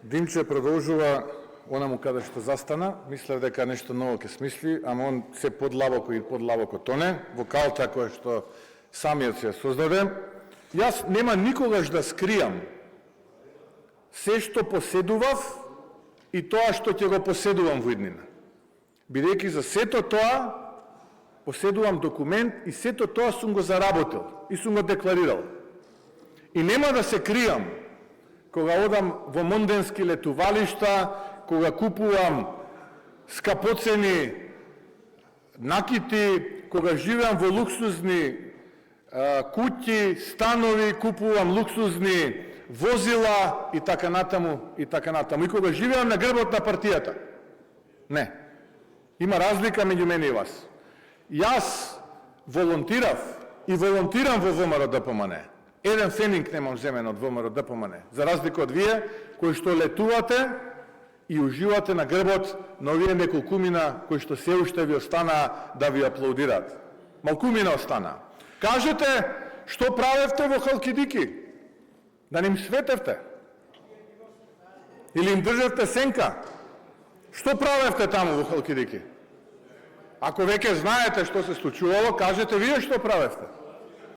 Димче продолжува онаму каде што застана, мислев дека нешто ново ќе смисли, ама он се подлабоко и подлабоко тоне во калта која што самиот се создаде. Јас нема никогаш да скријам се што поседував и тоа што ќе го поседувам во иднина. Бидејќи за сето тоа поседувам документ и сето тоа сум го заработил и сум го декларирал. И нема да се кријам кога одам во монденски летувалишта, кога купувам скапоцени накити, кога живеам во луксузни куќи, станови, купувам луксузни возила и така натаму, и така натаму. И кога живеам на грбот на партијата. Не. Има разлика меѓу мене и вас. Јас волонтирав и волонтирам во ВМРО-ДПМН. Еден фенинг немам земен од ВМРО-ДПМН, за разлика од вие, кои што летувате и уживате на грбот на овие неколкумина кои што се уште ви останаа да ви аплаудираат. Малкумина останаа. Кажете, што правевте во Халкидики? Да ним светевте? Или им држевте сенка? Што правевте таму во Халкидики? Ако веќе знаете што се случувало, кажете вие што правевте.